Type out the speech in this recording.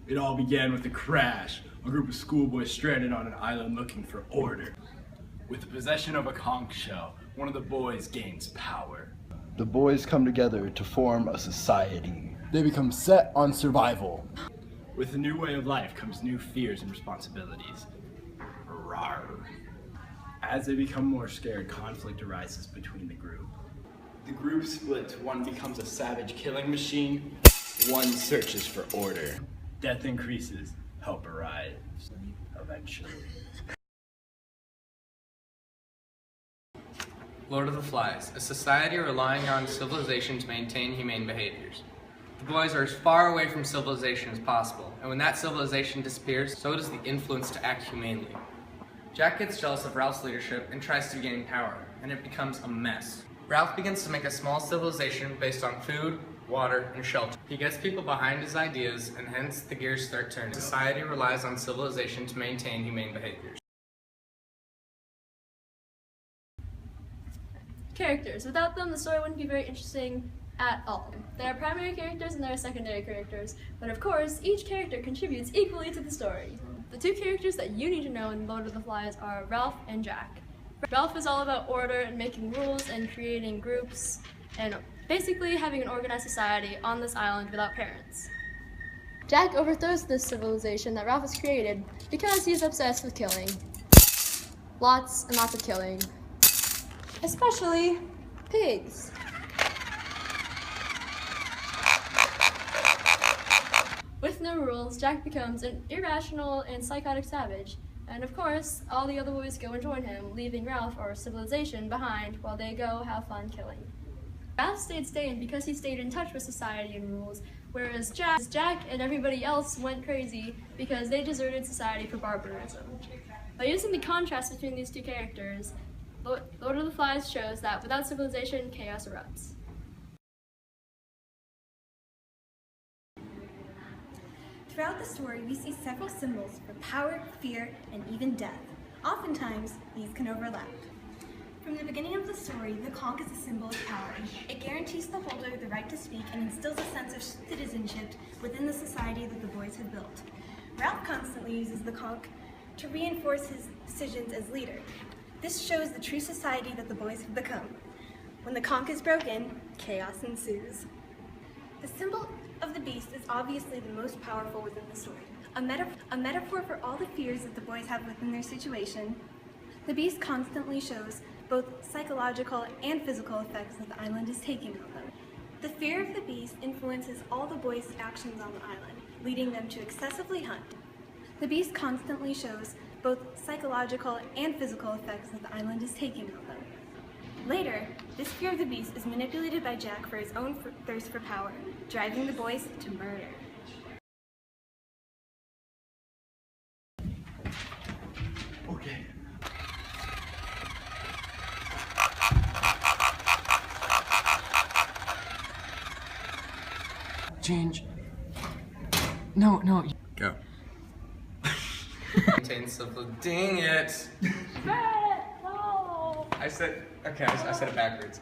It all began with a crash, a group of schoolboys stranded on an island looking for order. With the possession of a conch shell, one of the boys gains power. The boys come together to form a society. They become set on survival. With a new way of life comes new fears and responsibilities. Rawr. As they become more scared, conflict arises between the group. The group splits, one becomes a savage killing machine, one searches for order. Death increases, help arrives, eventually. Lord of the Flies, a society relying on civilization to maintain humane behaviors. The boys are as far away from civilization as possible, and when that civilization disappears, so does the influence to act humanely. Jack gets jealous of Ralph's leadership and tries to gain power, and it becomes a mess. Ralph begins to make a small civilization based on food, water, and shelter. He gets people behind his ideas, and hence the gears start turning. Society relies on civilization to maintain humane behaviors. Characters. Without them, the story wouldn't be very interesting at all. There are primary characters and there are secondary characters, but of course, each character contributes equally to the story. The two characters that you need to know in Lord of the Flies are Ralph and Jack. Ralph is all about order and making rules and creating groups and basically having an organized society on this island without parents. Jack overthrows this civilization that Ralph has created because he's obsessed with killing. Lots and lots of killing. Especially pigs. With no rules, Jack becomes an irrational and psychotic savage, and of course, all the other boys go and join him, leaving Ralph or civilization behind while they go have fun killing. Ralph stayed sane because he stayed in touch with society and rules, whereas Jack and everybody else went crazy because they deserted society for barbarism. By using the contrast between these two characters, Lord of the Flies shows that without civilization, chaos erupts. Throughout the story, we see several symbols for power, fear, and even death. Oftentimes, these can overlap. From the beginning of the story, the conch is a symbol of power. It guarantees the holder the right to speak and instills a sense of citizenship within the society that the boys have built. Ralph constantly uses the conch to reinforce his decisions as leader. This shows the true society that the boys have become. When the conch is broken, chaos ensues. The symbol of the beast is obviously the most powerful within the story. A metaphor for all the fears that the boys have within their situation, the beast constantly shows both psychological and physical effects that the island is taking on them. The fear of the beast influences all the boys' actions on the island, leading them to excessively hunt. The beast constantly shows both psychological and physical effects that the island is taking on them. Later, this fear of the beast is manipulated by Jack for his own thirst for power, driving the boys to murder. Okay. Change. No. Go. Maintain civil. Dang it! No! I said it backwards.